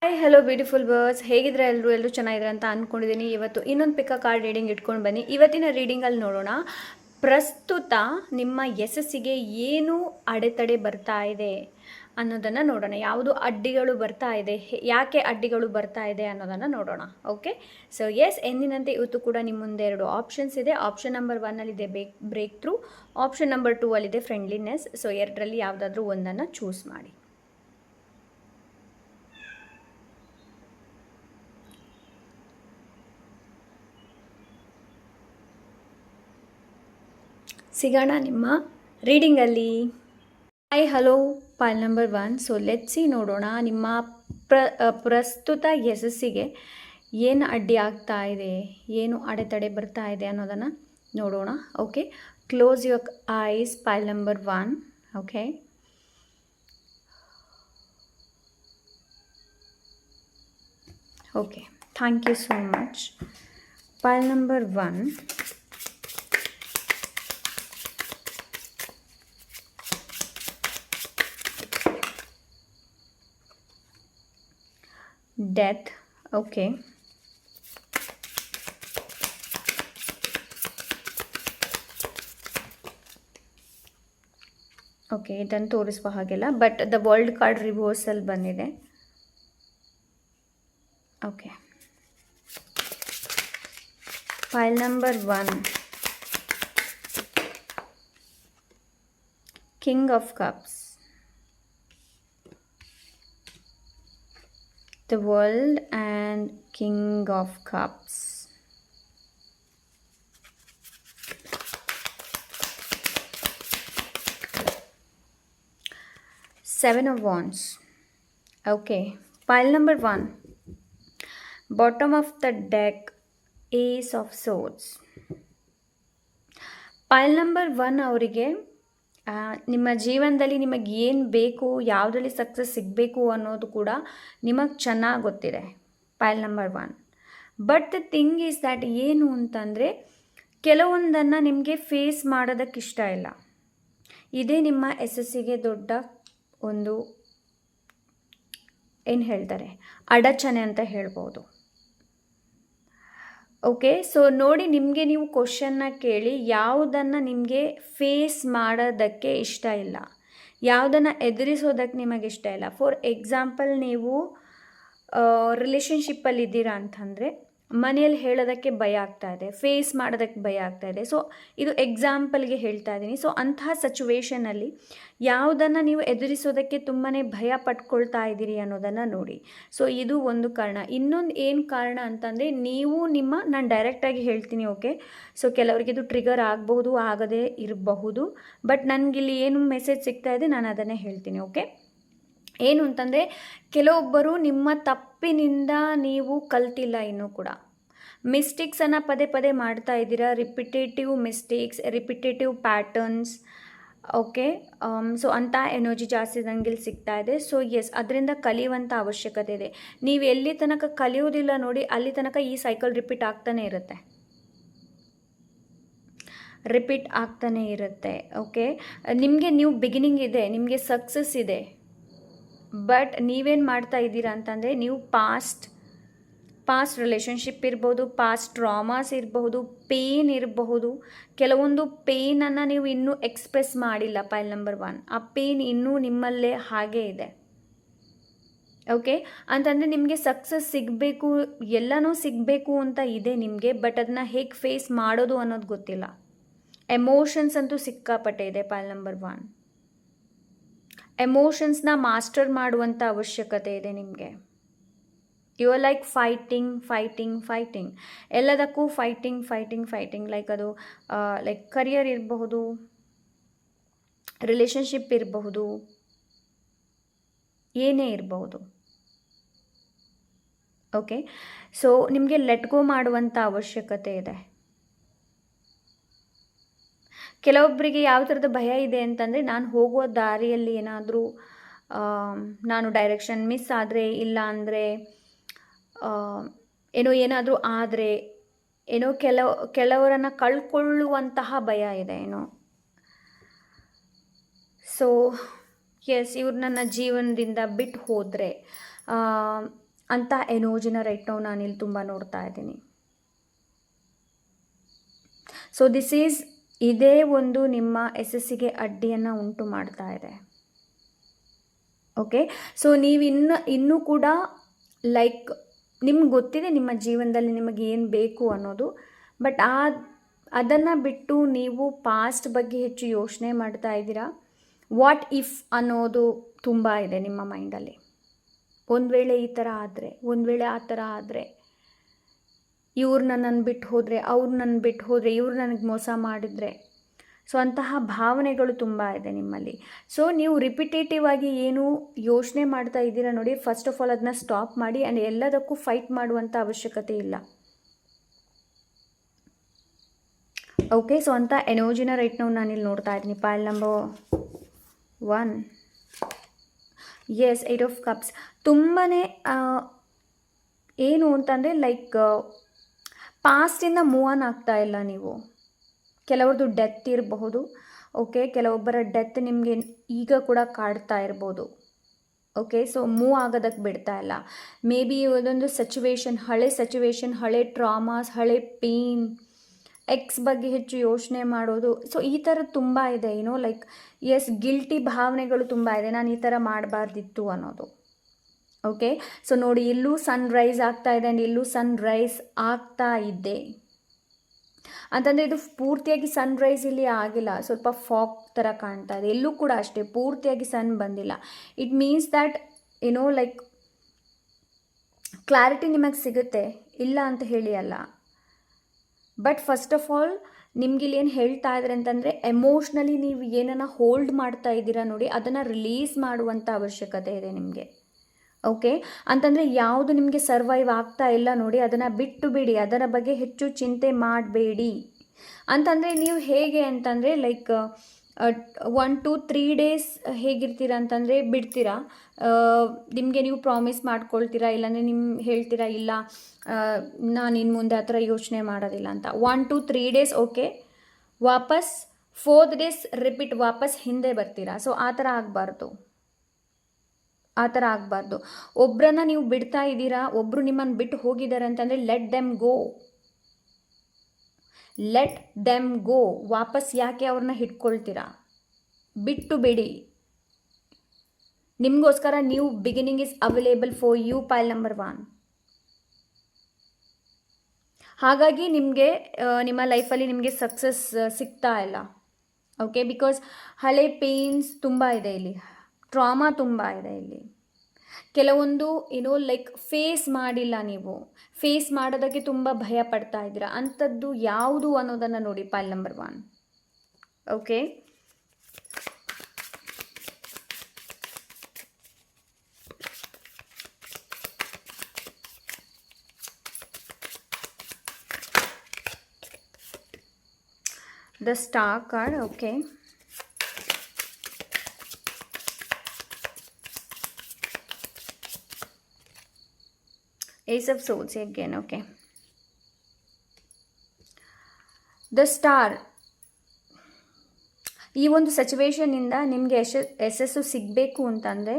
Hi hello beautiful birds, ಹೇಗಿದ್ರೆ ಎಲ್ಲರೂ ಚೆನ್ನಾಗಿದ್ರೆ ಅಂತ ಅಂದ್ಕೊಂಡಿದ್ದೀನಿ. ಇವತ್ತು ಇನ್ನೊಂದು ಪಿಕ್ಕ ಕಾರ್ಡ್ ರೀಡಿಂಗ್ ಇಟ್ಕೊಂಡು ಬನ್ನಿ. ಇವತ್ತಿನ ರೀಡಿಂಗಲ್ಲಿ ನೋಡೋಣ, ಪ್ರಸ್ತುತ ನಿಮ್ಮ ಯಶಸ್ಸಿಗೆ ಏನು ಅಡೆತಡೆ ಬರ್ತಾ ಇದೆ ಅನ್ನೋದನ್ನು ನೋಡೋಣ. ಯಾವುದು ಅಡ್ಡಿಗಳು ಬರ್ತಾ ಇದೆ, ಯಾಕೆ ಅಡ್ಡಿಗಳು ಬರ್ತಾ ಇದೆ ಅನ್ನೋದನ್ನು ನೋಡೋಣ. ಓಕೆ, ಸೊ ಎಂದಿನಂತೆ ಇವತ್ತು ಕೂಡ ನಿಮ್ಮ ಮುಂದೆ 2 ಆಪ್ಷನ್ಸ್ ಇದೆ. ಆಪ್ಷನ್ ನಂಬರ್ 1ಅಲ್ಲಿದೆ ಬ್ರೇಕ್ ಥ್ರೂ, ಆಪ್ಷನ್ ನಂಬರ್ 2ಅಲ್ಲಿದೆ ಫ್ರೆಂಡ್ಲಿನೆಸ್. ಸೊ ಎರಡರಲ್ಲಿ ಯಾವುದಾದ್ರೂ ಒಂದನ್ನು ಚೂಸ್ ಮಾಡಿ. ಸಿಗೋಣ ನಿಮ್ಮ ರೀಡಿಂಗಲ್ಲಿ. Hi hello pile number 1. So let's ನೋಡೋಣ, ನಿಮ್ಮ ಪ್ರಸ್ತುತ ಯಶಸ್ಸಿಗೆ ಏನು ಅಡ್ಡಿ ಆಗ್ತಾ ಇದೆ, ಏನು ಅಡೆತಡೆ ಬರ್ತಾ ಇದೆ ಅನ್ನೋದನ್ನು ನೋಡೋಣ. Okay, close your eyes pile number 1. Okay, okay, thank you so much. Pile number 1, death. Okay, okay, ಇದನ್ನು ತೋರಿಸುವ ಹಾಗೆಲ್ಲ, but the world card reversal ಬಂದಿದೆ. Okay, pile number 1, king of cups, the world and king of cups. Seven of wands. Okay, pile number 1, bottom of the deck, ace of swords. pile number 1 ಅವರಿಗೆ ನಿಮ್ಮ ಜೀವನದಲ್ಲಿ ನಿಮಗೆ ಏನು ಬೇಕು, ಯಾವುದರಲ್ಲಿ success ಸಿಗಬೇಕು ಅನ್ನೋದು ಕೂಡ ನಿಮಗೆ ಚೆನ್ನಾಗಿ ಗೊತ್ತಿದೆ, ಪೈಲ್ number 1. But the thing is that ಏನು ಅಂತಂದರೆ, ಕೆಲವೊಂದನ್ನು ನಿಮಗೆ ಫೇಸ್ ಮಾಡೋದಕ್ಕೆ ಇಷ್ಟ ಇಲ್ಲ. ಇದೇ ನಿಮ್ಮ ಯಶಸ್ಸಿಗೆ ದೊಡ್ಡ ಒಂದು ಏನು ಹೇಳ್ತಾರೆ, ಅಡಚಣೆ ಅಂತ ಹೇಳ್ಬೋದು. ಓಕೆ, ಸೊ ನೋಡಿ, ನಿಮಗೆ ನೀವು ಕ್ವಶನ್ನ ಕೇಳಿ, ಯಾವುದನ್ನು ನಿಮಗೆ ಫೇಸ್ ಮಾಡೋದಕ್ಕೆ ಇಷ್ಟ ಇಲ್ಲ, ಯಾವುದನ್ನು ಎದುರಿಸೋದಕ್ಕೆ ನಿಮಗೆ ಇಷ್ಟ ಇಲ್ಲ. ಫಾರ್ ಎಕ್ಸಾಂಪಲ್, ನೀವು ರಿಲೇಷನ್ಶಿಪ್ಪಲ್ಲಿದ್ದೀರಾ ಅಂತಂದರೆ ಮನೆಯಲ್ಲಿ ಹೇಳೋದಕ್ಕೆ ಭಯ ಆಗ್ತಾ ಇದೆ, ಫೇಸ್ ಮಾಡೋದಕ್ಕೆ ಭಯ ಆಗ್ತಾ ಇದೆ. ಸೊ ಇದು ಎಕ್ಸಾಂಪಲ್ಗೆ ಹೇಳ್ತಾ ಇದ್ದೀನಿ. ಸೊ ಅಂತಹ ಸಿಚುವೇಷನಲ್ಲಿ ಯಾವುದನ್ನು ನೀವು ಎದುರಿಸೋದಕ್ಕೆ ತುಂಬಾ ಭಯ ಪಟ್ಕೊಳ್ತಾ ಇದ್ದೀರಿ ಅನ್ನೋದನ್ನು ನೋಡಿ. ಸೊ ಇದು ಒಂದು ಕಾರಣ. ಇನ್ನೊಂದು ಏನು ಕಾರಣ ಅಂತಂದರೆ, ನಾನು ಡೈರೆಕ್ಟಾಗಿ ಹೇಳ್ತೀನಿ. ಓಕೆ, ಸೊ ಕೆಲವರಿಗೆ ಇದು ಟ್ರಿಗರ್ ಆಗಬಹುದು, ಆಗದೇ ಇರಬಹುದು, ಬಟ್ ನನಗಿಲ್ಲಿ ಏನು ಮೆಸೇಜ್ ಸಿಗ್ತಾ ಇದೆ ನಾನು ಅದನ್ನೇ ಹೇಳ್ತೀನಿ. ಓಕೆ, ಏನು ಅಂತಂದರೆ, ಕೆಲವೊಬ್ಬರು ನಿಮ್ಮ ತಪ್ಪಿನಿಂದ ನೀವು ಕಲ್ತಿಲ್ಲ, ಇನ್ನೂ ಕೂಡ ಮಿಸ್ಟೇಕ್ಸನ್ನು ಪದೇ ಪದೇ ಮಾಡ್ತಾ ಇದ್ದೀರಾ, repetitive mistakes, repetitive patterns. Okay, so ಅಂಥ ಎನರ್ಜಿ ಜಾಸ್ತಿ ನನಗೆ ಸಿಗ್ತಾ ಇದೆ. ಸೊ ಅದರಿಂದ ಕಲಿಯುವಂಥ ಅವಶ್ಯಕತೆ ಇದೆ. ನೀವು ಎಲ್ಲಿ ತನಕ ಕಲಿಯೋದಿಲ್ಲ ನೋಡಿ, ಅಲ್ಲಿ ತನಕ ಈ ಸೈಕಲ್ ರಿಪೀಟ್ ಆಗ್ತಾನೆ ಇರುತ್ತೆ. ಓಕೆ, ನಿಮಗೆ ನ್ಯೂ ಬಿಗಿನಿಂಗ್ ಇದೆ, ನಿಮಗೆ ಸಕ್ಸಸ್ ಇದೆ, ಬಟ್ ನೀವೇನು ಮಾಡ್ತಾ ಇದ್ದೀರಾ ಅಂತಂದರೆ, ನೀವು ಪಾಸ್ಟ್ ರಿಲೇಷನ್ಶಿಪ್ ಇರ್ಬೋದು, ಪಾಸ್ಟ್ ಟ್ರಾಮಾಸ್ ಇರಬಹುದು, ಪೇನ್ ಇರಬಹುದು. ಕೆಲವೊಂದು ಪೇನನ್ನು ನೀವು ಇನ್ನೂ ಎಕ್ಸ್ಪ್ರೆಸ್ ಮಾಡಿಲ್ಲ, ಪೈಲ್ ನಂಬರ್ 1. ಆ ಪೇನ್ ಇನ್ನೂ ನಿಮ್ಮಲ್ಲೇ ಹಾಗೇ ಇದೆ. ಓಕೆ, ಅಂತಂದರೆ ನಿಮಗೆ ಸಕ್ಸಸ್ ಸಿಗಬೇಕು, ಎಲ್ಲನೂ ಸಿಗಬೇಕು ಅಂತ ಇದೆ ನಿಮಗೆ, ಬಟ್ ಅದನ್ನ ಹೇಗೆ ಫೇಸ್ ಮಾಡೋದು ಅನ್ನೋದು ಗೊತ್ತಿಲ್ಲ. ಎಮೋಷನ್ಸ್ ಅಂತೂ ಸಿಕ್ಕಾಪಟ್ಟೆ ಇದೆ, ಪೈಲ್ ನಂಬರ್ 1. ಎಮೋಷನ್ಸ್ನ ಮಾಸ್ಟರ್ ಮಾಡುವಂಥ ಅವಶ್ಯಕತೆ ಇದೆ ನಿಮಗೆ. ಯು ಆರ್ ಲೈಕ್ ಫೈಟಿಂಗ್ ಎಲ್ಲದಕ್ಕೂ ಫೈಟಿಂಗ್. ಲೈಕ್ ಅದು ಲೈಕ್ ಕರಿಯರ್ ಇರಬಹುದು, ರಿಲೇಷನ್ಶಿಪ್ ಇರಬಹುದು, ಏನೇ ಇರಬಹುದು. ಓಕೆ, ಸೊ ನಿಮಗೆ ಲೆಟ್ ಗೋ ಮಾಡುವಂಥ ಅವಶ್ಯಕತೆ ಇದೆ. ಕೆಲವೊಬ್ಬರಿಗೆ ಯಾವ ಥರದ ಭಯ ಇದೆ ಅಂತಂದರೆ, ನಾನು ಹೋಗುವ ದಾರಿಯಲ್ಲಿ ನಾನು ಡೈರೆಕ್ಷನ್ ಮಿಸ್ ಆದರೆ, ಇಲ್ಲ ಅಂದರೆ ಏನಾದರೂ ಆದರೆ, ಕೆಲವರನ್ನು ಕಳ್ಕೊಳ್ಳುವಂತಹ ಭಯ ಇದೆ. ಸೊ ಎಸ್, ಇವ್ರು ನನ್ನ ಜೀವನದಿಂದ ಬಿಟ್ಟು ಹೋದರೆ, ಅಂತ ಎನರ್ಜಿನ ರೈಟ್ ನಾವು ನಾನಿಲ್ಲಿ ತುಂಬ ನೋಡ್ತಾ ಇದ್ದೀನಿ. ಸೊ ದಿಸ್ ಈಸ್ ಇದೇ ಒಂದು ನಿಮ್ಮ ಯಶಸ್ಸಿಗೆ ಅಡ್ಡಿಯನ್ನು ಉಂಟು ಮಾಡ್ತಾ ಇದೆ. ಓಕೆ, ಸೊ ನೀವು ಇನ್ನೂ ಕೂಡ ಲೈಕ್ ನಿಮ್ಗೆ ಗೊತ್ತಿದೆ ನಿಮ್ಮ ಜೀವನದಲ್ಲಿ ನಿಮಗೆ ಏನು ಬೇಕು ಅನ್ನೋದು, ಬಟ್ ಅದನ್ನು ಬಿಟ್ಟು ನೀವು ಪಾಸ್ಟ್ ಬಗ್ಗೆ ಹೆಚ್ಚು ಯೋಚನೆ ಮಾಡ್ತಾ ಇದ್ದೀರಾ. ವಾಟ್ ಇಫ್ ಅನ್ನೋದು ತುಂಬ ಇದೆ ನಿಮ್ಮ ಮೈಂಡಲ್ಲಿ. ಒಂದು ವೇಳೆ ಈ ಥರ ಆದರೆ, ಒಂದು ವೇಳೆ ಆ ಥರ ಆದರೆ, ಇವ್ರು ನನ್ನನ್ನು ಬಿಟ್ಟು ಹೋದರೆ, ಅವ್ರು ನನ್ನ ಬಿಟ್ಟು ಹೋದರೆ, ಇವ್ರು ನನಗೆ ಮೋಸ ಮಾಡಿದರೆ, ಸೊ ಅಂತಹ ಭಾವನೆಗಳು ತುಂಬ ಇದೆ ನಿಮ್ಮಲ್ಲಿ. ಸೊ ನೀವು ರಿಪಿಟೇಟಿವ್ ಆಗಿ ಏನು ಯೋಚನೆ ಮಾಡ್ತಾ ಇದ್ದೀರಾ ನೋಡಿ, ಫಸ್ಟ್ ಆಫ್ ಆಲ್ ಅದನ್ನ ಸ್ಟಾಪ್ ಮಾಡಿ. ಆ್ಯಂಡ್ ಎಲ್ಲದಕ್ಕೂ ಫೈಟ್ ಮಾಡುವಂಥ ಅವಶ್ಯಕತೆ ಇಲ್ಲ. ಓಕೆ, ಸೊ ಅಂಥ ಎನರ್ಜಿನ ರೈಟ್ ನಾವು ನಾನಿಲ್ಲಿ ನೋಡ್ತಾ ಇದ್ದೀನಿ. Pile number 1, yes, 8 of cups. ತುಂಬಾ ಏನು ಅಂತಂದರೆ ಲೈಕ್ ಪಾಸ್ಟಿಂದ ಮೂವ್ ಆನ್ ಆಗ್ತಾ ಇಲ್ಲ ನೀವು. ಕೆಲವ್ರದ್ದು ಡೆತ್ ಇರಬಹುದು. ಓಕೆ, ಕೆಲವೊಬ್ಬರ ಡೆತ್ ನಿಮಗೆ ಈಗ ಕೂಡ ಕಾಡ್ತಾ ಇರ್ಬೋದು. ಓಕೆ, ಸೊ ಮೂವ್ ಆಗೋದಕ್ಕೆ ಬಿಡ್ತಾ ಇಲ್ಲ. ಮೇ ಬಿ ಒಂದೊಂದು ಸಿಚುವೇಶನ್, ಹಳೆ ಟ್ರಾಮಾಸ್, ಹಳೆ ಪೇನ್, ಎಕ್ಸ್ ಬಗ್ಗೆ ಹೆಚ್ಚು ಯೋಚನೆ ಮಾಡೋದು. ಸೊ ಈ ಥರ ತುಂಬ ಇದೆ, ಲೈಕ್ ಎಸ್, ಗಿಲ್ಟಿ ಭಾವನೆಗಳು ತುಂಬ ಇದೆ, ನಾನು ಈ ಥರ ಮಾಡಬಾರ್ದಿತ್ತು ಅನ್ನೋದು. ಓಕೆ, ಸೊ ನೋಡಿ, ಇಲ್ಲೂ ಸನ್ ರೈಸ್ ಆಗ್ತಾ ಇದೆ ಆ್ಯಂಡ್ ಇಲ್ಲೂ ಸನ್ ರೈಸ್ ಆಗ್ತಾ ಇದೆ ಅಂತಂದರೆ ಇದು ಪೂರ್ತಿಯಾಗಿ ಸನ್ ರೈಸ್ ಇಲ್ಲಿ ಆಗಿಲ್ಲ, ಸ್ವಲ್ಪ ಫಾಗ್ ಥರ ಕಾಣ್ತಾ ಇದೆ. ಎಲ್ಲೂ ಕೂಡ ಅಷ್ಟೇ ಪೂರ್ತಿಯಾಗಿ ಸನ್ ಬಂದಿಲ್ಲ. It means that like clarity ನಿಮಗೆ ಸಿಗುತ್ತೆ, ಇಲ್ಲ ಅಂತ ಹೇಳಿ ಅಲ್ಲ. ಬಟ್ ಫಸ್ಟ್ ಆಫ್ ಆಲ್ ನಿಮ್ಗೆ ಇಲ್ಲಿ ಏನು ಹೇಳ್ತಾ ಇದ್ದಾರೆ ಅಂತಂದರೆ, ಎಮೋಷ್ನಲಿ ನೀವು ಏನನ್ನ ಹೋಲ್ಡ್ ಮಾಡ್ತಾ ಇದ್ದೀರಾ ನೋಡಿ, ಅದನ್ನು ರಿಲೀಸ್ ಮಾಡುವಂಥ ಅವಶ್ಯಕತೆ ಇದೆ ನಿಮಗೆ. ಓಕೆ, ಅಂತಂದರೆ ಯಾವುದು ನಿಮಗೆ ಸರ್ವೈವ್ ಆಗ್ತಾ ಇಲ್ಲ ನೋಡಿ, ಅದನ್ನು ಬಿಟ್ಟು ಬಿಡಿ, ಅದರ ಬಗ್ಗೆ ಹೆಚ್ಚು ಚಿಂತೆ ಮಾಡಬೇಡಿ. ಅಂತಂದರೆ ನೀವು ಹೇಗೆ ಅಂತಂದರೆ ಲೈಕ್ 1 to 3 ಡೇಸ್ ಹೇಗಿರ್ತೀರ ಅಂತಂದರೆ ಬಿಡ್ತೀರಾ, ನಿಮಗೆ ನೀವು ಪ್ರಾಮಿಸ್ ಮಾಡ್ಕೊಳ್ತೀರಾ, ಇಲ್ಲಾಂದರೆ ಹೇಳ್ತೀರಾ ಇಲ್ಲ ನಾನು ಇನ್ನು ಮುಂದೆ ಆ ಥರ ಯೋಚನೆ ಮಾಡೋದಿಲ್ಲ ಅಂತ. 1 to 3 ಡೇಸ್ ಓಕೆ, ವಾಪಸ್ 4th ಡೇಸ್ ರಿಪೀಟ್, ವಾಪಸ್ ಹಿಂದೆ ಬರ್ತೀರಾ. ಸೊ ಆ ಥರ ಆಗಬಾರ್ದು. ಒಬ್ಬರನ್ನ ನೀವು ಬಿಡ್ತಾ ಇದ್ದೀರಾ, ಒಬ್ಬರು ನಿಮ್ಮನ್ನು ಬಿಟ್ಟು ಹೋಗಿದ್ದಾರೆ ಅಂತಂದರೆ ಲೆಟ್ ದೆಮ್ ಗೋ. ವಾಪಸ್ ಯಾಕೆ ಅವ್ರನ್ನ ಹಿಡ್ಕೊಳ್ತೀರಾ? ಬಿಟ್ಟು ಬಿಡಿ. ನಿಮಗೋಸ್ಕರ new beginning is available for you, pile number 1. ಹಾಗಾಗಿ ನಿಮಗೆ ನಿಮ್ಮ ಲೈಫಲ್ಲಿ ನಿಮಗೆ ಸಕ್ಸಸ್ ಸಿಗ್ತಾ ಇಲ್ಲ. ಓಕೆ, ಬಿಕಾಸ್ ಹಳೆ ಪೇನ್ಸ್ ತುಂಬ ಇದೆ ಇಲ್ಲಿ, ಟ್ರಾಮಾ ತುಂಬ ಇದೆ ಇಲ್ಲಿ. ಕೆಲವೊಂದು ಲೈಕ್ ಫೇಸ್ ಮಾಡಿಲ್ಲ, ನೀವು ಫೇಸ್ ಮಾಡೋದಕ್ಕೆ ತುಂಬ ಭಯ ಪಡ್ತಾ ಇದ್ದೀರಾ. ಅಂಥದ್ದು ಯಾವುದು ಅನ್ನೋದನ್ನು ನೋಡಿ, ಪೈಲ್ number 1. Okay, the star card. Okay, Ace of Swords again. Okay, the star. ಈ ಒಂದು ಸಿಚುವೇಶನಿಂದ ನಿಮಗೆ ಯಶಸ್ಸು ಸಿಗಬೇಕು ಅಂತಂದರೆ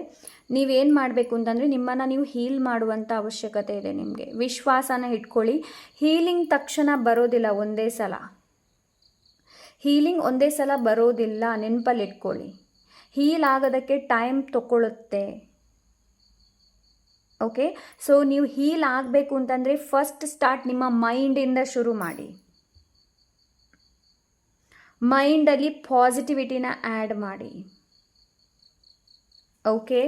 ನೀವೇನು ಮಾಡಬೇಕು ಅಂತಂದರೆ, ನಿಮ್ಮನ್ನು ನೀವು ಹೀಲ್ ಮಾಡುವಂಥ ಅವಶ್ಯಕತೆ ಇದೆ. ನಿಮಗೆ ವಿಶ್ವಾಸನ ಇಟ್ಕೊಳ್ಳಿ. ಹೀಲಿಂಗ್ ತಕ್ಷಣ ಬರೋದಿಲ್ಲ, ಹೀಲಿಂಗ್ ಒಂದೇ ಸಲ ಬರೋದಿಲ್ಲ, ನೆನಪಲ್ಲಿ ಇಟ್ಕೊಳ್ಳಿ. ಹೀಲ್ ಆಗೋದಕ್ಕೆ ಟೈಮ್ ತಗೊಳ್ಳುತ್ತೆ. ಓಕೆ, ಸೊ ನೀವು ಹೀಲ್ ಆಗಬೇಕು ಅಂತಂದರೆ ಫಸ್ಟ್ ಸ್ಟಾರ್ಟ್ ನಿಮ್ಮ ಮೈಂಡಿಂದ ಶುರು ಮಾಡಿ. ಮೈಂಡಲ್ಲಿ ಪಾಸಿಟಿವಿಟಿನ ಆ್ಯಡ್ ಮಾಡಿ. Okay,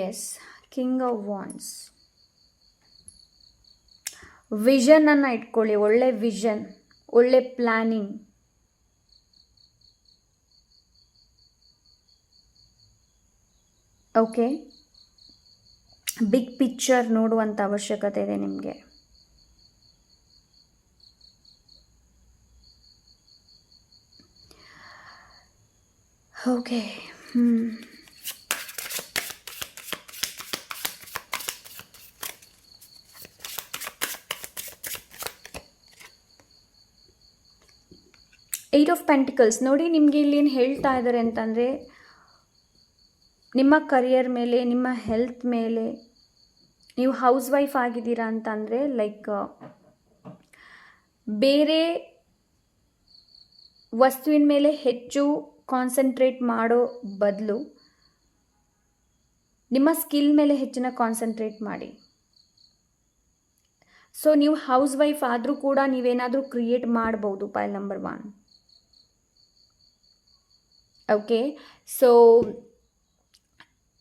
yes, king of wands. ವಿಷನನ್ನು ಇಟ್ಕೊಳ್ಳಿ, ಒಳ್ಳೆ ವಿಷನ್, ಒಳ್ಳೆ ಪ್ಲ್ಯಾನಿಂಗ್. ಓಕೆ, ಬಿಗ್ ಪಿಕ್ಚರ್ ನೋಡುವಂಥ ಅವಶ್ಯಕತೆ ಇದೆ ನಿಮಗೆ. ಓಕೆ, ಏಟ್ ಆಫ್ ಪೆಂಟಿಕಲ್ಸ್ ನೋಡಿ, ನಿಮಗೆ ಇಲ್ಲಿ ಏನು ಹೇಳ್ತಾ ಇದ್ದಾರೆ ಅಂತಂದರೆ, ನಿಮ್ಮ ಕರಿಯರ್ ಮೇಲೆ, ನಿಮ್ಮ ಹೆಲ್ತ್ ಮೇಲೆ, ನೀವು ಹೌಸ್ ವೈಫ್ ಆಗಿದ್ದೀರಾ ಅಂತಂದರೆ ಲೈಕ್ ಬೇರೆ ವಸ್ತುವಿನ ಮೇಲೆ ಹೆಚ್ಚು ಕಾನ್ಸಂಟ್ರೇಟ್ ಮಾಡೋ ಬದಲು ನಿಮ್ಮ ಸ್ಕಿಲ್ ಮೇಲೆ ಹೆಚ್ಚಿನ ಕಾನ್ಸಂಟ್ರೇಟ್ ಮಾಡಿ. ಸೊ ನೀವು ಹೌಸ್ ವೈಫ್ ಆದರೂ ಕೂಡ ನೀವೇನಾದರೂ ಕ್ರಿಯೇಟ್ ಮಾಡ್ಬೋದು. ಪೈಲ್ ನಂಬರ್ 1. ಓಕೆ, ಸೊ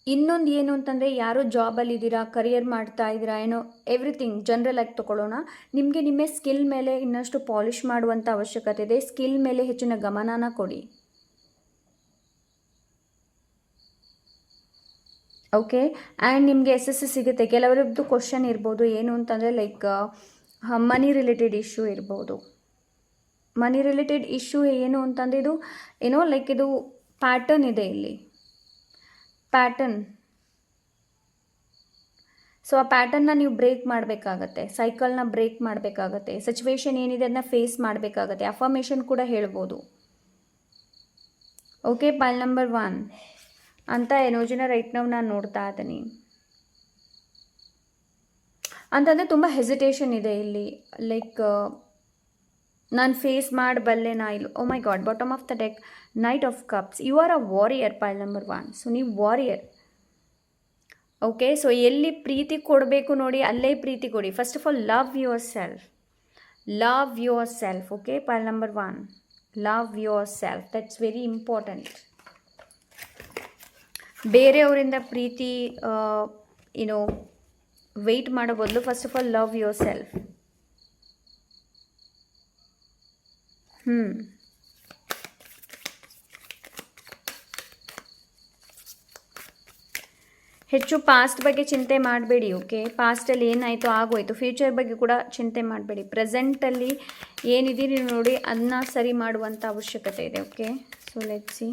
ಇನ್ನೊಂದು ಏನು ಅಂತಂದರೆ, ಯಾರೋ ಜಾಬಲ್ಲಿದ್ದೀರಾ, ಕರಿಯರ್ ಮಾಡ್ತಾ ಇದ್ದೀರಾ, ಏನೋ ಎವ್ರಿಥಿಂಗ್ ಜನರಲ್ ಆಗಿ ತೊಗೊಳ್ಳೋಣ. ನಿಮಗೆ ನಿಮ್ಮ ಸ್ಕಿಲ್ ಮೇಲೆ ಇನ್ನಷ್ಟು ಪಾಲಿಷ್ ಮಾಡುವಂಥ ಅವಶ್ಯಕತೆ ಇದೆ. ಸ್ಕಿಲ್ ಮೇಲೆ ಹೆಚ್ಚಿನ ಗಮನನ ಕೊಡಿ. ಓಕೆ, ಆ್ಯಂಡ್ ನಿಮಗೆ ಎಸ್ ಸಿಗುತ್ತೆ. ಕೆಲವರದ್ದು ಕ್ವಶನ್ ಇರ್ಬೋದು, ಏನು ಅಂತಂದರೆ ಲೈಕ್ ಮನಿ ರಿಲೇಟೆಡ್ ಇಶ್ಯೂ ಇರ್ಬೋದು. ಮನಿ ರಿಲೇಟೆಡ್ ಇಶ್ಯೂ ಏನು ಅಂತಂದರೆ ಇದು ಏನೋ ಲೈಕ್ ಇದು ಪ್ಯಾಟರ್ನ್ ಇದೆ ಇಲ್ಲಿ, ಪ್ಯಾಟರ್ನ್. ಸೊ ಆ ಪ್ಯಾಟರ್ನ್ನ ನೀವು ಬ್ರೇಕ್ ಮಾಡಬೇಕಾಗತ್ತೆ, ಸೈಕಲ್ನ ಬ್ರೇಕ್ ಮಾಡಬೇಕಾಗತ್ತೆ, ಸಿಚುವೇಶನ್ ಏನಿದೆ ಅದನ್ನ ಫೇಸ್ ಮಾಡಬೇಕಾಗತ್ತೆ. ಅಫರ್ಮೇಷನ್ ಕೂಡ ಹೇಳ್ಬೋದು. ಓಕೆ, ಪೈಲ್ ನಂಬರ್ 1 ಅಂತ ಎನರ್ಜಿನ ರೈಟ್ ನಾವು ನಾನು ನೋಡ್ತಾ ಇದ್ದೀನಿ. ಅಂತಂದರೆ ತುಂಬ ಹೆಸಿಟೇಷನ್ ಇದೆ ಇಲ್ಲಿ, ಲೈಕ್ ನಾನು ಫೇಸ್ ಮಾಡಬಲ್ಲೆನಾ ಇಲ್ಲ. Oh my god, bottom of the deck, knight of cups. You are a warrior, pile number 1. So ನೀವು ವಾರಿಯರ್. ಓಕೆ, ಸೊ ಎಲ್ಲಿ ಪ್ರೀತಿ ಕೊಡಬೇಕು ನೋಡಿ ಅಲ್ಲೇ ಪ್ರೀತಿ ಕೊಡಿ. First of all love yourself, love yourself. Okay, pile number 1, love yourself, that's very important. ಬೇರೆಯವರಿಂದ ಪ್ರೀತಿ ಏನೋ ವೆಯ್ಟ್ ಮಾಡೋ ಬದಲು first of all love yourself. ಹೆಚ್ಚು ಪಾಸ್ಟ್ ಬಗ್ಗೆ ಚಿಂತೆ ಮಾಡಬೇಡಿ. ಓಕೆ, ಪಾಸ್ಟಲ್ಲಿ ಏನಾಯಿತು ಆಗೋಯ್ತು. ಫ್ಯೂಚರ್ ಬಗ್ಗೆ ಕೂಡ ಚಿಂತೆ ಮಾಡಬೇಡಿ. ಪ್ರೆಸೆಂಟಲ್ಲಿ ಏನಿದ್ದೀರಿ ನೋಡಿ ಅದನ್ನ ಸರಿ ಮಾಡುವಂಥ ಅವಶ್ಯಕತೆ ಇದೆ. Okay, so let's see.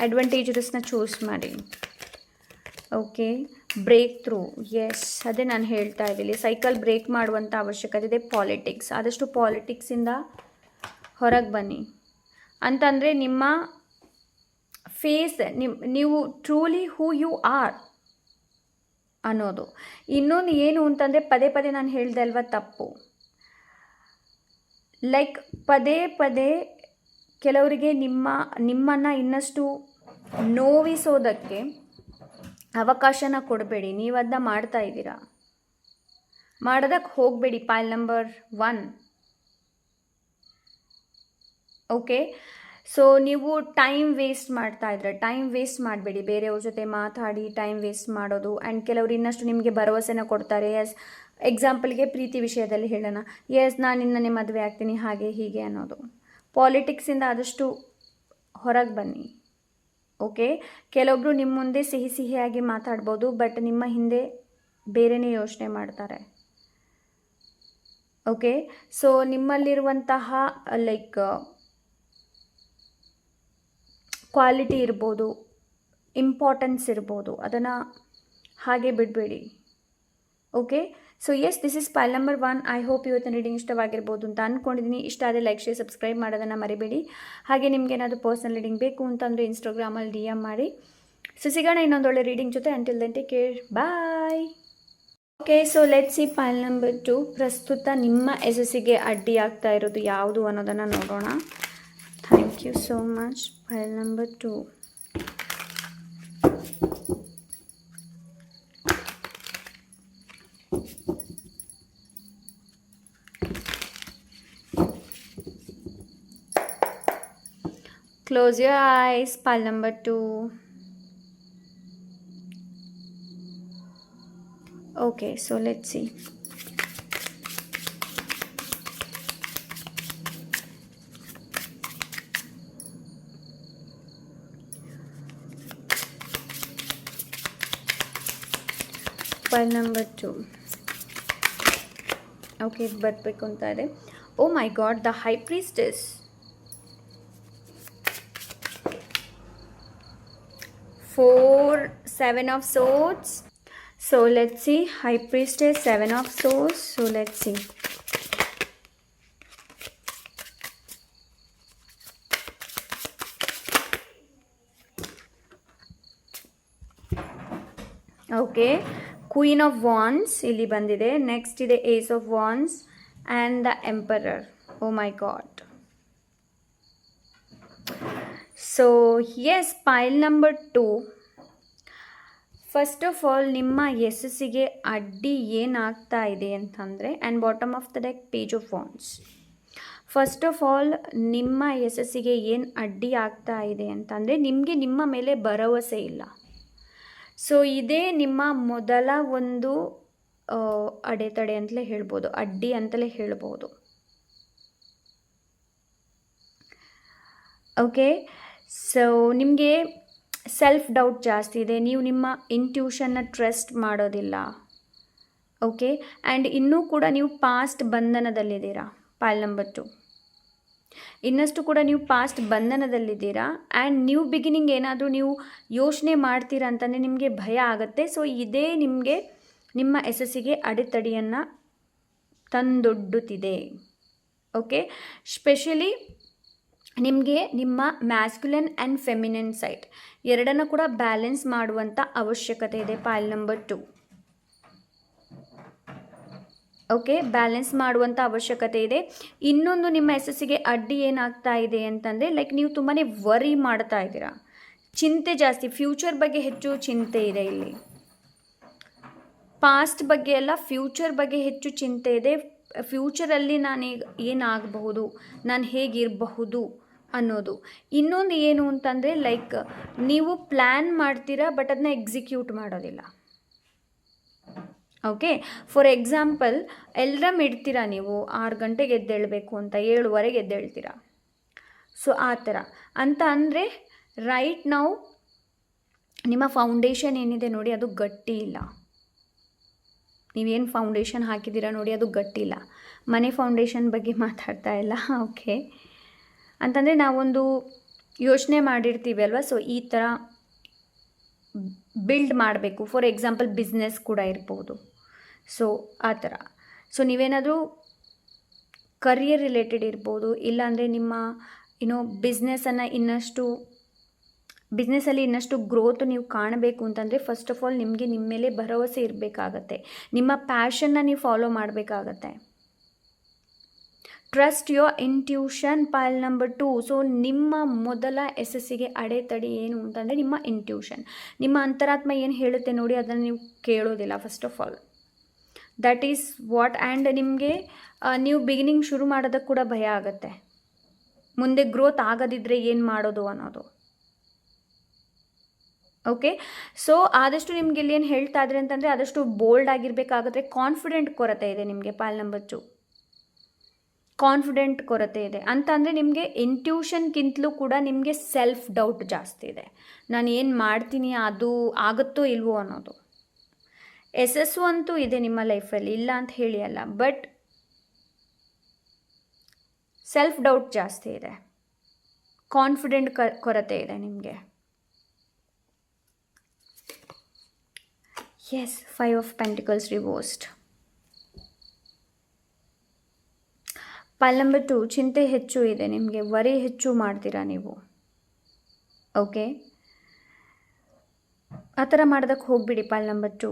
ಅಡ್ವಾಂಟೇಜಸ್ನ ಚೂಸ್ ಮಾಡಿ. Okay, breakthrough. ಎಸ್, ಅದೇ ನಾನು ಹೇಳ್ತಾ ಇದ್ದೀನಿ, ಸೈಕಲ್ ಬ್ರೇಕ್ ಮಾಡುವಂಥ ಅವಶ್ಯಕತೆ ಇದೆ. ಪಾಲಿಟಿಕ್ಸ್, ಆದಷ್ಟು ಪಾಲಿಟಿಕ್ಸಿಂದ ಹೊರಗೆ ಬನ್ನಿ. ಅಂತಂದರೆ ನಿಮ್ಮ ಫೇಸ್, ನೀವು ಟ್ರೂಲಿ ಹೂ ಯು ಆರ್ ಅನ್ನೋದು. ಇನ್ನೊಂದು ಏನು ಅಂತಂದರೆ, ಪದೇ ಪದೇ ನಾನು ಹೇಳ್ದೆ ಅಲ್ವಾ ತಪ್ಪು. ಲೈಕ್ ಪದೇ ಪದೇ ಕೆಲವರಿಗೆ ನಿಮ್ಮನ್ನು ಇನ್ನಷ್ಟು ನೋವಿಸೋದಕ್ಕೆ ಅವಕಾಶನ ಕೊಡಬೇಡಿ. ನೀವು ಅದನ್ನ ಮಾಡ್ತಾ ಇದ್ದೀರಾ, ಮಾಡೋದಕ್ಕೆ ಹೋಗಬೇಡಿ. ಪೈಲ್ ನಂಬರ್ 1. ಓಕೆ, ಸೊ ನೀವು ಟೈಮ್ ವೇಸ್ಟ್ ಮಾಡ್ತಾ ಇದ್ರೆ ಟೈಮ್ ವೇಸ್ಟ್ ಮಾಡಬೇಡಿ. ಬೇರೆಯವ್ರ ಜೊತೆ ಮಾತಾಡಿ ಟೈಮ್ ವೇಸ್ಟ್ ಮಾಡೋದು. ಆ್ಯಂಡ್ ಕೆಲವರು ಇನ್ನಷ್ಟು ನಿಮಗೆ ಭರವಸೆನ ಕೊಡ್ತಾರೆ. ಎಸ್, ಎಕ್ಸಾಂಪಲ್ಗೆ ಪ್ರೀತಿ ವಿಷಯದಲ್ಲಿ ಹೇಳೋಣ, ಎಸ್ ನಾನು ನಿನ್ನನ್ನೇ ಮದುವೆ ಆಗ್ತೀನಿ ಹಾಗೆ ಹೀಗೆ ಅನ್ನೋದು. ಪಾಲಿಟಿಕ್ಸಿಂದ ಆದಷ್ಟು ಹೊರಗೆ ಬನ್ನಿ. ಓಕೆ, ಕೆಲವೊಬ್ಬರು ನಿಮ್ಮ ಮುಂದೆ ಸಿಹಿ ಸಿಹಿಯಾಗಿ ಮಾತಾಡ್ಬೋದು, ಬಟ್ ನಿಮ್ಮ ಹಿಂದೆ ಬೇರೆಯೇ ಯೋಚನೆ ಮಾಡ್ತಾರೆ. ಓಕೆ, ಸೊ ನಿಮ್ಮಲ್ಲಿರುವಂತಹ ಲೈಕ್ ಕ್ವಾಲಿಟಿ ಇರ್ಬೋದು, ಇಂಪಾರ್ಟೆನ್ಸ್ ಇರ್ಬೋದು, ಅದನ್ನು ಹಾಗೆ ಬಿಡಬೇಡಿ. Okay, so yes, this is pile number 1. I hope ಇವತ್ತಿನ ರೀಡಿಂಗ್ ಇಷ್ಟವಾಗಿರ್ಬೋದು ಅಂತ ಅಂದ್ಕೊಂಡಿದ್ದೀನಿ. ಇಷ್ಟ ಆದರೆ ಲೈಕ್, ಶೇರ್, ಸಬ್ಸ್ಕ್ರೈಬ್ ಮಾಡೋದನ್ನು ಮರಿಬೇಡಿ. ಹಾಗೆ ನಿಮ್ಗೆ ಏನಾದರೂ ಪರ್ಸನಲ್ ರೀಡಿಂಗ್ ಬೇಕು ಅಂತಂದರೆ ಇನ್ಸ್ಟಾಗ್ರಾಮಲ್ಲಿ DM ಮಾಡಿ. ಸೊ ಸಿಗೋಣ ಇನ್ನೊಂದೊಳ್ಳೆ ರೀಡಿಂಗ್ ಜೊತೆ. Until then take care, bye. Okay, so let's see pile number 2. ಪ್ರಸ್ತುತ ನಿಮ್ಮ ಯಶಸ್ಸಿಗೆ ಅಡ್ಡಿ ಆಗ್ತಾ ಇರೋದು ಯಾವುದು ಅನ್ನೋದನ್ನು ನೋಡೋಣ. Thank you so much. Pile number 2. Close your eyes. Pile number 2. Okay, so let's see. Pile number 2. Okay, ಬರಬೇಕು ಅಂತ ಇದೆ. Oh my god, the High Priestess. 4 7 of Swords. So let's see. High Priestess, 7 of Swords. So let's see. Okay, queen of wands ಇಲ್ಲಿ ಬಂದಿದೆ. Next ಇದೆ ace of wands and the emperor. Oh my god. So yes, pile number 2. First of all ನಿಮ್ಮ ಯಶಸ್ಸಿಗೆ ಅಡ್ಡಿ ಏನಾಗ್ತಾ ಇದೆ ಅಂತಂದರೆ, and bottom of the deck page of wands. First of all ನಿಮ್ಮ ಯಶಸ್ಸಿಗೆ ಏನು ಅಡ್ಡಿ ಆಗ್ತಾ ಇದೆ ಅಂತಂದರೆ, ನಿಮಗೆ ನಿಮ್ಮ ಮೇಲೆ ಭರವಸೆ ಇಲ್ಲ. ಸೊ ಇದೇ ನಿಮ್ಮ ಮೊದಲ ಒಂದು ಅಡೆತಡೆ ಅಂತಲೇ ಹೇಳ್ಬೋದು, ಅಡ್ಡಿ ಅಂತಲೇ ಹೇಳ್ಬೋದು. ಓಕೆ, ಸೊ ನಿಮಗೆ ಸೆಲ್ಫ್ ಡೌಟ್ ಜಾಸ್ತಿ ಇದೆ, ನೀವು ನಿಮ್ಮ ಇಂಟ್ಯೂಷನ್ನ ಟ್ರಸ್ಟ್ ಮಾಡೋದಿಲ್ಲ. ಓಕೆ, ಆ್ಯಂಡ್ ಇನ್ನೂ ಕೂಡ ನೀವು ಪಾಸ್ಟ್ ಬಂಧನದಲ್ಲಿದ್ದೀರಾ. ಪೈಲ್ ನಂಬರ್ 2, ಇನ್ನಷ್ಟು ಕೂಡ ನೀವು ಪಾಸ್ಟ್ ಬಂಧನದಲ್ಲಿದ್ದೀರಾ. ಆ್ಯಂಡ್ ನ್ಯೂ ಬಿಗಿನಿಂಗ್ ಏನಾದರೂ ನೀವು ಯೋಚನೆ ಮಾಡ್ತೀರಾ ಅಂತಂದರೆ ನಿಮಗೆ ಭಯ ಆಗುತ್ತೆ. ಸೊ ಇದೇ ನಿಮಗೆ ನಿಮ್ಮ ಯಶಸ್ಸಿಗೆ ಅಡೆತಡೆಯನ್ನು ತಂದೊಡ್ಡುತ್ತಿದೆ. ಓಕೆ, ಸ್ಪೆಷಲಿ ನಿಮಗೆ ನಿಮ್ಮ ಮ್ಯಾಸ್ಕ್ಯುಲನ್ ಆ್ಯಂಡ್ ಫೆಮಿನಿನ್ ಸೈಡ್ ಎರಡನ್ನು ಕೂಡ ಬ್ಯಾಲೆನ್ಸ್ ಮಾಡುವಂಥ ಅವಶ್ಯಕತೆ ಇದೆ. ಪೈಲ್ ನಂಬರ್ 2. ಓಕೆ, ಬ್ಯಾಲೆನ್ಸ್ ಮಾಡುವಂಥ ಅವಶ್ಯಕತೆ ಇದೆ. ಇನ್ನೊಂದು ನಿಮ್ಮ ಯಶಸ್ಸಿಗೆ ಅಡ್ಡಿ ಏನಾಗ್ತಾ ಇದೆ ಅಂತಂದರೆ, ಲೈಕ್ ನೀವು ತುಂಬಾ ವರಿ ಮಾಡ್ತಾ ಇದ್ದೀರಾ, ಚಿಂತೆ ಜಾಸ್ತಿ, ಫ್ಯೂಚರ್ ಬಗ್ಗೆ ಹೆಚ್ಚು ಚಿಂತೆ ಇದೆ ಇಲ್ಲಿ. ಪಾಸ್ಟ್ ಬಗ್ಗೆ ಅಲ್ಲ, ಫ್ಯೂಚರ್ ಬಗ್ಗೆ ಹೆಚ್ಚು ಚಿಂತೆ ಇದೆ. ಫ್ಯೂಚರಲ್ಲಿ ನಾನೀಗ ಏನಾಗಬಹುದು, ನಾನು ಹೇಗಿರಬಹುದು ಅನ್ನೋದು. ಇನ್ನೊಂದು ಏನು ಅಂತಂದರೆ, ಲೈಕ್ ನೀವು ಪ್ಲ್ಯಾನ್ ಮಾಡ್ತೀರಾ ಬಟ್ ಅದನ್ನ ಎಕ್ಸಿಕ್ಯೂಟ್ ಮಾಡೋದಿಲ್ಲ. ಓಕೆ, ಫಾರ್ ಎಕ್ಸಾಂಪಲ್ ಎಲ್ರಮ್ ಇಡ್ತೀರಾ, ನೀವು 6 ಗಂಟೆಗೆ ಎದ್ದೇಳಬೇಕು ಅಂತ 7:15 ಎದ್ದೇಳ್ತೀರಾ. ಸೊ ಆ ಥರ ಅಂತ ಅಂದರೆ ರೈಟ್ ನಾವು ನಿಮ್ಮ ಫೌಂಡೇಶನ್ ಏನಿದೆ ನೋಡಿ, ಅದು ಗಟ್ಟಿ ಇಲ್ಲ. ನೀವೇನು ಫೌಂಡೇಶನ್ ಹಾಕಿದ್ದೀರಾ ನೋಡಿ, ಅದು ಗಟ್ಟಿ ಇಲ್ಲ. ಮನೆ ಫೌಂಡೇಶನ್ ಬಗ್ಗೆ ಮಾತಾಡ್ತಾ ಇಲ್ಲ. ಓಕೆ, ಅಂತಂದರೆ ನಾವೊಂದು ಯೋಚನೆ ಮಾಡಿರ್ತೀವಿ ಅಲ್ವಾ, ಸೊ ಈ ಥರ ಬಿಲ್ಡ್ ಮಾಡಬೇಕು. ಫಾರ್ ಎಕ್ಸಾಂಪಲ್ ಬಿಸ್ನೆಸ್ ಕೂಡ ಇರ್ಬೋದು. ಸೊ ಆ ಥರ. ಸೊ ನೀವೇನಾದರೂ ಕರಿಯರ್ ರಿಲೇಟೆಡ್ ಇರ್ಬೋದು, ಇಲ್ಲಾಂದರೆ ನಿಮ್ಮ ಬಿಸ್ನೆಸ್ಸಲ್ಲಿ ಇನ್ನಷ್ಟು ಗ್ರೋತ್ ನೀವು ಕಾಣಬೇಕು ಅಂತಂದರೆ, ಫಸ್ಟ್ ಆಫ್ ಆಲ್ ನಿಮಗೆ ನಿಮ್ಮ ಮೇಲೆ ಭರವಸೆ ಇರಬೇಕಾಗತ್ತೆ. ನಿಮ್ಮ ಪ್ಯಾಷನ್ನ ನೀವು ಫಾಲೋ ಮಾಡಬೇಕಾಗತ್ತೆ. Trust your intuition. ಪೈಲ್ number 2. So ನಿಮ್ಮ ಮೊದಲ ಯಶಸ್ಸಿಗೆ ಅಡೆತಡೆ ಏನು ಅಂತಂದರೆ ನಿಮ್ಮ ಇಂಟ್ಯೂಷನ್. ನಿಮ್ಮ ಅಂತರಾತ್ಮ ಏನು ಹೇಳುತ್ತೆ ನೋಡಿ, ಅದನ್ನು ನೀವು ಕೇಳೋದಿಲ್ಲ first of all. That is what. And ನಿಮಗೆ ನೀವು ಬಿಗಿನಿಂಗ್ ಶುರು ಮಾಡೋದಕ್ಕೆ ಕೂಡ ಭಯ ಆಗುತ್ತೆ, ಮುಂದೆ ಗ್ರೋತ್ ಆಗದಿದ್ದರೆ ಏನು ಮಾಡೋದು ಅನ್ನೋದು. ಓಕೆ, ಸೊ ಆದಷ್ಟು ನಿಮ್ಗೆ ಇಲ್ಲಿ ಏನು ಹೇಳ್ತಾ ಇದ್ರೆ ಅಂತಂದರೆ, ಆದಷ್ಟು ಬೋಲ್ಡ್ ಆಗಿರಬೇಕಾಗುತ್ತೆ. ಕಾನ್ಫಿಡೆಂಟ್ ಕೊರತೆ ಇದೆ ನಿಮಗೆ. ಪೈಲ್ ನಂಬರ್ 2, ಕಾನ್ಫಿಡೆಂಟ್ ಕೊರತೆ ಇದೆ ಅಂತ ಅಂದರೆ ನಿಮಗೆ ಇಂಟ್ಯೂಷನ್ಗಿಂತಲೂ ಕೂಡ ನಿಮಗೆ ಸೆಲ್ಫ್ ಡೌಟ್ ಜಾಸ್ತಿ ಇದೆ. ನಾನು ಏನು ಮಾಡ್ತೀನಿ, ಅದು ಆಗುತ್ತೋ ಇಲ್ವೋ ಅನ್ನೋದು. ಯಶಸ್ಸು ಅಂತೂ ಇದೆ ನಿಮ್ಮ ಲೈಫಲ್ಲಿ, ಇಲ್ಲ ಅಂತ ಹೇಳಿ ಅಲ್ಲ, ಬಟ್ ಸೆಲ್ಫ್ ಡೌಟ್ ಜಾಸ್ತಿ ಇದೆ, ಕಾನ್ಫಿಡೆಂಟ್ ಕೊರತೆ ಇದೆ ನಿಮಗೆ. Yes, 5 of pentacles reversed. Pile number 2, ಚಿಂತೆ ಹೆಚ್ಚು ಇದೆ ನಿಮಗೆ, ವರಿ ಹೆಚ್ಚು ಮಾಡ್ತೀರಾ ನೀವು. ಓಕೆ, ಆ ಥರ ಮಾಡೋದಕ್ಕೆ ಹೋಗ್ಬಿಡಿ. ಪೈಲ್ ನಂಬರ್ 2,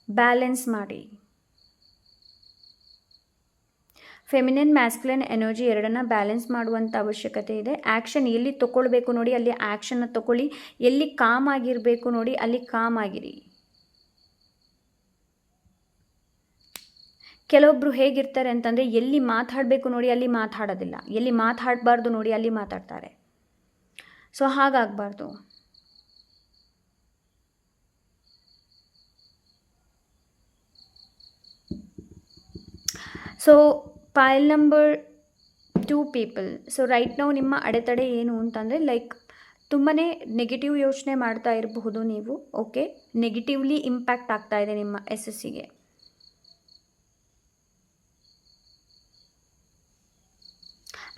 ಬ್ಯಾಲೆನ್ಸ್ ಮಾಡಿ. ಫೆಮಿನಿನ್ ಮ್ಯಾಸ್ಕ್ಯುಲಿನ್ ಎನರ್ಜಿ ಎರಡನ್ನ ಬ್ಯಾಲೆನ್ಸ್ ಮಾಡುವಂಥ ಅವಶ್ಯಕತೆ ಇದೆ. ಆ್ಯಕ್ಷನ್ ಎಲ್ಲಿ ತೊಗೊಳ್ಬೇಕು ನೋಡಿ, ಅಲ್ಲಿ ಆ್ಯಕ್ಷನ್ನ ತೊಗೊಳ್ಳಿ. ಎಲ್ಲಿ ಕಾಮ್ ಆಗಿರಬೇಕು ನೋಡಿ, ಅಲ್ಲಿ ಕಾಮ್ ಆಗಿರಿ. ಕೆಲವೊಬ್ಬರು ಹೇಗಿರ್ತಾರೆ ಅಂತಂದರೆ, ಎಲ್ಲಿ ಮಾತಾಡಬೇಕು ನೋಡಿ ಅಲ್ಲಿ ಮಾತಾಡೋದಿಲ್ಲ, ಎಲ್ಲಿ ಮಾತಾಡಬಾರ್ದು ನೋಡಿ ಅಲ್ಲಿ ಮಾತಾಡ್ತಾರೆ. ಸೊ ಹಾಗಾಗಬಾರ್ದು. So pile number 2 people. So right ನಾವು ನಿಮ್ಮ ಅಡೆತಡೆ ಏನು ಅಂತಂದರೆ, ಲೈಕ್ ತುಂಬಾ ನೆಗೆಟಿವ್ ಯೋಚನೆ ಮಾಡ್ತಾ ಇರಬಹುದು ನೀವು. ಓಕೆ, ನೆಗೆಟಿವ್ಲಿ ಇಂಪ್ಯಾಕ್ಟ್ ಆಗ್ತಾ ಇದೆ ನಿಮ್ಮ ಯಶಸ್ಸಿಗೆ.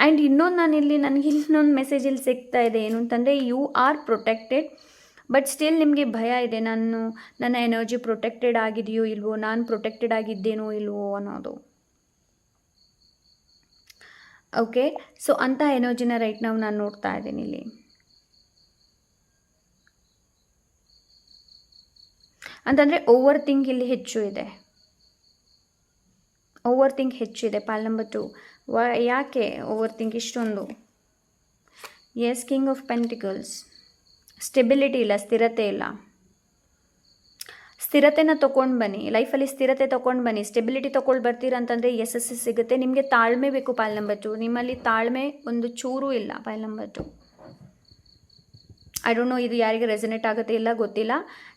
ಆ್ಯಂಡ್ ಇನ್ನೊಂದು ನನಗೆ ಇನ್ನೊಂದು ಮೆಸೇಜ್ ಇಲ್ಲಿ ಸಿಗ್ತಾ ಇದೆ. ಏನು ಅಂತಂದರೆ, you are protected but still ನಿಮಗೆ ಭಯ ಇದೆ, ನನ್ನ ಎನರ್ಜಿ ಪ್ರೊಟೆಕ್ಟೆಡ್ ಆಗಿದೆಯೋ ಇಲ್ವೋ, ನಾನು ಪ್ರೊಟೆಕ್ಟೆಡ್ ಆಗಿದ್ದೇನೋ ಇಲ್ವೋ ಅನ್ನೋದು. ಓಕೆ, ಸೊ ಅಂಥ ಎನರ್ಜಿನ ರೈಟ್ ನಾವು ನಾನು ನೋಡ್ತಾ ಇದ್ದೀನಿ ಇಲ್ಲಿ. ಅಂತಂದರೆ ಓವರ್ ಥಿಂಕ್ ಇಲ್ಲಿ ಹೆಚ್ಚು ಇದೆ, ಓವರ್ ಥಿಂಕ್ ಹೆಚ್ಚಿದೆ. ಪಾಲ್ ನಂಬರ್ 2, ಯಾಕೆ ಓವರ್ ಥಿಂಕ್ ಇಷ್ಟೊಂದು? Yes, king of pentacles. Stability ಇಲ್ಲ, ಸ್ಥಿರತೆ ಇಲ್ಲ. ಸ್ಥಿರತೆನ ತೊಗೊಂಡು ಬನ್ನಿ, ಲೈಫಲ್ಲಿ ಸ್ಥಿರತೆ ತೊಗೊಂಡು ಬನ್ನಿ. ಸ್ಟೆಬಿಲಿಟಿ ತೊಗೊಂಡು ಬರ್ತೀರ ಅಂತಂದರೆ ಯಶಸ್ಸು ಸಿಗುತ್ತೆ. ನಿಮಗೆ ತಾಳ್ಮೆ ಬೇಕು ಪಾಲ್ ನಂಬರ್ 2. ನಿಮ್ಮಲ್ಲಿ ತಾಳ್ಮೆ ಒಂದು ಚೂರು ಇಲ್ಲ pile number 2. I don't know ಇದು ಯಾರಿಗೆ ರೆಸನೇಟ್ ಆಗುತ್ತೆ ಇಲ್ಲ ಗೊತ್ತಿಲ್ಲ.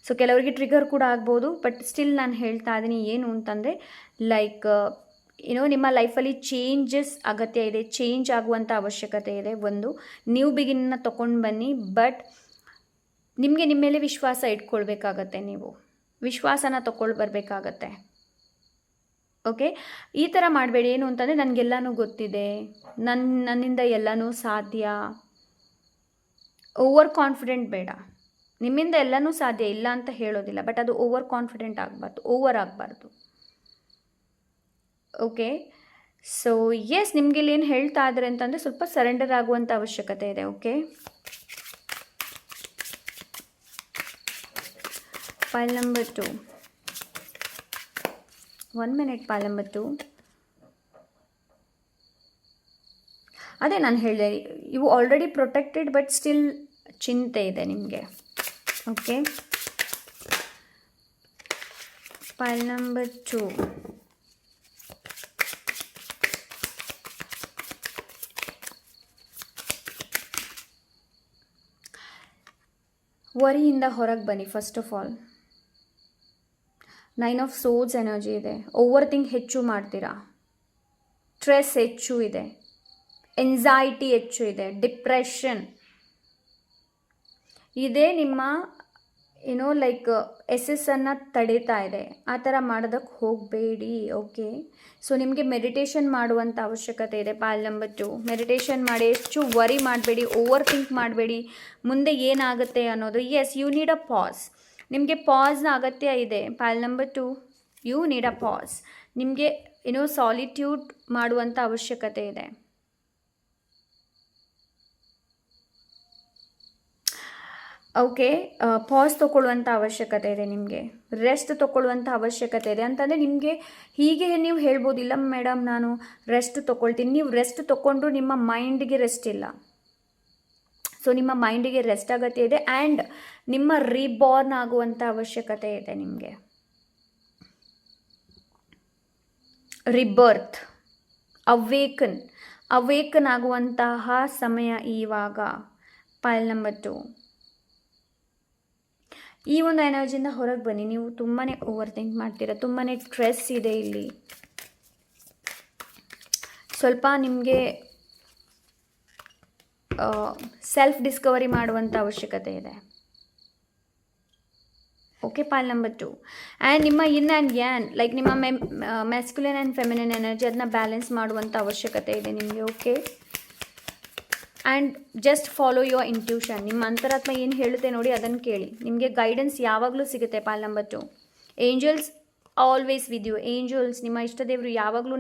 ಸೊ ಕೆಲವರಿಗೆ ಟ್ರಿಗರ್ ಕೂಡ ಆಗ್ಬೋದು, ಬಟ್ ಸ್ಟಿಲ್ ನಾನು ಹೇಳ್ತಾ ಇದ್ದೀನಿ ಏನು ಅಂತಂದರೆ ಲೈಕ್ ನಿಮ್ಮ ಲೈಫಲ್ಲಿ ಚೇಂಜಸ್ ಅಗತ್ಯ ಇದೆ, ಚೇಂಜ್ ಆಗುವಂಥ ಅವಶ್ಯಕತೆ ಇದೆ. ಒಂದು ನ್ಯೂ ಬಿಗಿನ್ನ ತೊಗೊಂಡು ಬನ್ನಿ, ಬಟ್ ನಿಮಗೆ ನಿಮ್ಮ ಮೇಲೆ ವಿಶ್ವಾಸ ಇಟ್ಕೊಳ್ಬೇಕಾಗತ್ತೆ. ನೀವು ವಿಶ್ವಾಸನ ತೊಗೊಂಡು ಬರಬೇಕಾಗತ್ತೆ. ಓಕೆ, ಈ ಥರ ಮಾಡಬೇಡಿ. ಏನು ಅಂತಂದರೆ ನನಗೆಲ್ಲನೂ ಗೊತ್ತಿದೆ, ನನ್ನಿಂದ ಎಲ್ಲನೂ ಸಾಧ್ಯ. ಓವರ್ ಕಾನ್ಫಿಡೆಂಟ್ ಬೇಡ. ನಿಮ್ಮಿಂದ ಎಲ್ಲನೂ ಸಾಧ್ಯ ಇಲ್ಲ ಅಂತ ಹೇಳೋದಿಲ್ಲ, ಬಟ್ ಅದು ಓವರ್ ಕಾನ್ಫಿಡೆಂಟ್ ಆಗಬಾರ್ದು, ಓವರ್ ಆಗಬಾರ್ದು. ಓಕೆ, ಸೊ ಎಸ್, ನಿಮಗೆ ಇಲ್ಲಿ ಏನು ಹೇಳ್ತಾ ಇದ್ದಾರೆ ಅಂತಂದರೆ ಸ್ವಲ್ಪ ಸರೆಂಡರ್ ಆಗುವಂಥ ಅವಶ್ಯಕತೆ ಇದೆ. Okay, pile number 2, 1 minute. Pile number 2, ಅದೇ ನಾನು ಹೇಳಿದೆ, ಇವು ಆಲ್ರೆಡಿ ಪ್ರೊಟೆಕ್ಟೆಡ್, ಬಟ್ ಸ್ಟಿಲ್ ಚಿಂತೆ ಇದೆ ನಿಮಗೆ. ಓಕೆ, ಪಾಲ್ ನಂಬರ್ 2, ವರಿಯಿಂದ ಹೊರಗೆ ಬನ್ನಿ. First of all 9 of Swords energy ಇದೆ. ಓವರ್ ಥಿಂಕ್ ಹೆಚ್ಚು ಮಾಡ್ತೀರಾ, ಸ್ಟ್ರೆಸ್ ಹೆಚ್ಚು ಇದೆ, ಎಂಜೈಟಿ ಹೆಚ್ಚು ಇದೆ, ಡಿಪ್ರೆಷನ್ ಇದೆ. ನಿಮ್ಮ ಲೈಕ್ ಎಸ್ಸನ್ನು ತಡೀತಾ ಇದೆ. ಆ ಥರ ಮಾಡೋದಕ್ಕೆ ಹೋಗಬೇಡಿ. ಓಕೆ, ಸೊ ನಿಮಗೆ ಮೆಡಿಟೇಷನ್ ಮಾಡುವಂಥ ಅವಶ್ಯಕತೆ ಇದೆ. ಪಾಲ್ ನಂಬರ್ 2, ಮೆಡಿಟೇಷನ್ ಮಾಡಿ. ಹೆಚ್ಚು ವರಿ ಮಾಡಬೇಡಿ, ಓವರ್ ಥಿಂಕ್ ಮಾಡಬೇಡಿ ಮುಂದೆ ಏನಾಗುತ್ತೆ ಅನ್ನೋದು. Yes, you need a pause. ನಿಮಗೆ ಪಾಸ್ನ ಅಗತ್ಯ ಇದೆ. Pile number 2, you need a pause. ನಿಮಗೆ ಸಾಲಿಟ್ಯೂಡ್ ಮಾಡುವಂಥ ಅವಶ್ಯಕತೆ ಇದೆ. ಓಕೆ, ಪಾಸ್ ತೊಗೊಳ್ಳುವಂಥ ಅವಶ್ಯಕತೆ ಇದೆ. ನಿಮಗೆ ರೆಸ್ಟ್ ತೊಗೊಳ್ಳುವಂಥ ಅವಶ್ಯಕತೆ ಇದೆ. ಅಂತಂದರೆ ನಿಮಗೆ ಹೀಗೆ ನೀವು ಹೇಳ್ಬೋದಿಲ್ಲ ಮೇಡಮ್ ನಾನು ರೆಸ್ಟ್ ತೊಗೊಳ್ತೀನಿ. ನೀವು ರೆಸ್ಟ್ ತೊಗೊಂಡ್ರು ನಿಮ್ಮ ಮೈಂಡಿಗೆ ರೆಸ್ಟ್ ಇಲ್ಲ. ಸೊ ನಿಮ್ಮ ಮೈಂಡಿಗೆ ರೆಸ್ಟ್ ಅಗತ್ಯ ಇದೆ. ಆ್ಯಂಡ್ ನಿಮ್ಮ ರೀಬಾರ್ನ್ ಆಗುವಂಥ ಅವಶ್ಯಕತೆ ಇದೆ. ನಿಮಗೆ ರಿಬರ್ತ್, ಅವೇಕನ್ ಆಗುವಂತಹ ಸಮಯ ಇವಾಗ. ಪಾಲ್ ನಂಬರ್ 2, ಈ ಒಂದು ಎನರ್ಜಿಯಿಂದ ಹೊರಗೆ ಬನ್ನಿ. ನೀವು ತುಂಬಾ ಓವರ್ ಥಿಂಕ್ ಮಾಡ್ತೀರಾ, ತುಂಬಾ ಸ್ಟ್ರೆಸ್ ಇದೆ ಇಲ್ಲಿ. ಸ್ವಲ್ಪ ನಿಮಗೆ ಸೆಲ್ಫ್ ಡಿಸ್ಕವರಿ ಮಾಡುವಂಥ ಅವಶ್ಯಕತೆ ಇದೆ. ಓಕೆ, ಪಾಲ್ ನಂಬರ್ 2, ಆ್ಯಂಡ್ ನಿಮ್ಮ ಇನ್ ಆ್ಯಂಡ್ ಯಾನ್ ಲೈಕ್ ನಿಮ್ಮ ಮ್ಯಾಸ್ಕ್ಯುಲಿನ್ ಆ್ಯಂಡ್ ಫೆಮಿನಿನ್ ಎನರ್ಜಿ ಅದನ್ನ ಬ್ಯಾಲೆನ್ಸ್ ಮಾಡುವಂಥ ಅವಶ್ಯಕತೆ ಇದೆ ನಿಮಗೆ. Okay, and just follow your intuition. ನಿಮ್ಮ ಅಂತರಾತ್ಮ ಏನು ಹೇಳುತ್ತೆ ನೋಡಿ ಅದನ್ನು ಕೇಳಿ. ನಿಮಗೆ ಗೈಡೆನ್ಸ್ ಯಾವಾಗಲೂ ಸಿಗುತ್ತೆ. Pile number 2, angels always with you. Angels, ನಿಮ್ಮ ಇಷ್ಟ ದೇವರು ಯಾವಾಗಲೂ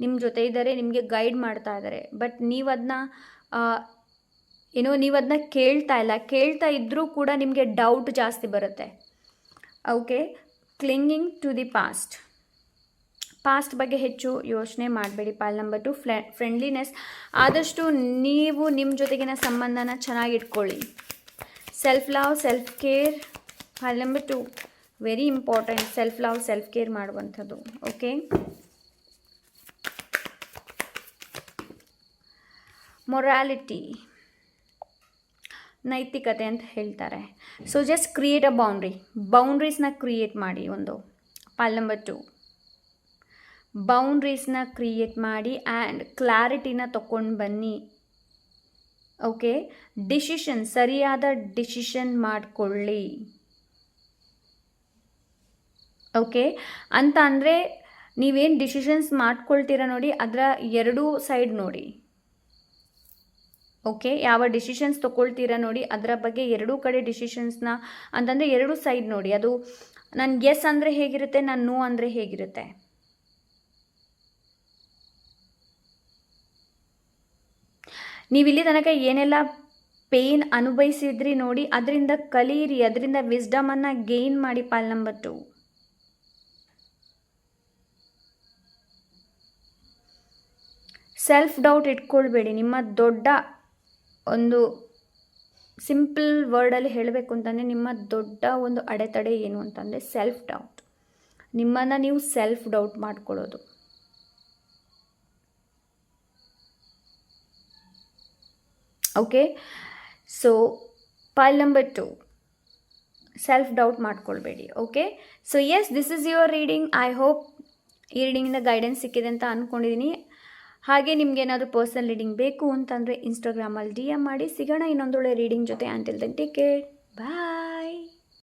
ನಿಮ್ಮ ಜೊತೆ ಇದ್ದಾರೆ, ನಿಮಗೆ ಗೈಡ್ ಮಾಡ್ತಾ ಇದ್ದಾರೆ. ಬಟ್ ನೀವು ಅದನ್ನ ಕೇಳ್ತಾ ಇಲ್ಲ. ಕೇಳ್ತಾ ಇದ್ದರೂ ಕೂಡ ನಿಮಗೆ ಡೌಟ್ ಜಾಸ್ತಿ ಬರುತ್ತೆ. Okay, clinging to the past ಬಗ್ಗೆ ಹೆಚ್ಚು ಯೋಚನೆ ಮಾಡಬೇಡಿ. Pile number 2, friendliness. ಆದಷ್ಟು ನೀವು ನಿಮ್ಮ ಜೊತೆಗಿನ ಸಂಬಂಧನ ಚೆನ್ನಾಗಿ ಇಟ್ಕೊಳ್ಳಿ. Self love, self care. Pile number 2, very important. Self love, self care ಮಾಡುವಂಥದ್ದು. ಓಕೆ, ಮೊರಾಲಿಟಿ, ನೈತಿಕತೆ ಅಂತ ಹೇಳ್ತಾರೆ. ಸೊ ಜಸ್ಟ್ ಕ್ರಿಯೇಟ್ ಅ ಬೌಂಡ್ರೀಸ್ನ ಕ್ರಿಯೇಟ್ ಮಾಡಿ. ಒಂದು ಪಾಲ್ ನಂಬರ್ 2, ಬೌಂಡ್ರೀಸ್ನ ಕ್ರಿಯೇಟ್ ಮಾಡಿ ಆ್ಯಂಡ್ ಕ್ಲಾರಿಟಿನ ತಗೊಂಡು ಬನ್ನಿ. ಓಕೆ, ಸರಿಯಾದ ಡಿಸಿಷನ್ ಮಾಡಿಕೊಳ್ಳಿ. ಓಕೆ, ಅಂತ ಅಂದರೆ ನೀವೇನು ಡಿಸಿಷನ್ಸ್ ಮಾಡ್ಕೊಳ್ತೀರ ನೋಡಿ ಅದರ ಎರಡೂ ಸೈಡ್ ನೋಡಿ. ಓಕೆ, ಯಾವ ಡಿಸಿಷನ್ಸ್ ತೊಗೊಳ್ತೀರಾ ನೋಡಿ, ಅದರ ಬಗ್ಗೆ ಎರಡೂ ಕಡೆ ಡಿಸಿಷನ್ಸ್ನ ಅಂತಂದರೆ ಎರಡೂ ಸೈಡ್ ನೋಡಿ. ಅದು ನಾನು ಎಸ್ ಅಂದರೆ ಹೇಗಿರುತ್ತೆ, ನಾನು ನೋ ಅಂದರೆ ಹೇಗಿರುತ್ತೆ. ನೀವು ಇಲ್ಲಿ ತನಕ ಏನೆಲ್ಲ ಪೇನ್ ಅನುಭವಿಸಿದ್ರಿ ನೋಡಿ, ಅದರಿಂದ ಕಲೀರಿ, ಅದರಿಂದ ವಿಸ್ಡಮನ್ನು ಗೇನ್ ಮಾಡಿ. ಪಾಲ್ ನಂಬರ್ 2, ಸೆಲ್ಫ್ ಡೌಟ್ ಇಟ್ಕೊಳ್ಬೇಡಿ. ನಿಮ್ಮ ದೊಡ್ಡ ಒಂದು ಸಿಂಪಲ್ ವರ್ಡಲ್ಲಿ ಹೇಳಬೇಕು ಅಂತಂದರೆ ನಿಮ್ಮ ದೊಡ್ಡ ಒಂದು ಅಡೆತಡೆ ಏನು ಅಂತಂದರೆ ಸೆಲ್ಫ್ ಡೌಟ್. ನಿಮ್ಮನ್ನು ನೀವು ಸೆಲ್ಫ್ ಡೌಟ್ ಮಾಡ್ಕೊಳ್ಳೋದು. Okay, so pile number 2, self doubt ಮಾಡ್ಕೊಳ್ಬೇಡಿ. Okay, so yes, this is your reading. I hope ಈ ರೀಡಿಂಗಿಂದ ಗೈಡೆನ್ಸ್ ಸಿಕ್ಕಿದೆ ಅಂತ ಅಂದ್ಕೊಂಡಿದ್ದೀನಿ. ಹಾಗೆ ನಿಮ್ಗೆ ಏನಾದರೂ ಪರ್ಸನಲ್ ರೀಡಿಂಗ್ ಬೇಕು ಅಂತಂದರೆ ಇನ್ಸ್ಟಾಗ್ರಾಮಲ್ಲಿ DM ಮಾಡಿ. ಸಿಗೋಣ ಇನ್ನೊಂದೊಳ್ಳೆ ರೀಡಿಂಗ್ ಜೊತೆ. ಅಂಟಿಲ್ ದೆನ್ ಟೇಕ್ ಕೇರ್, ಬಾಯ್.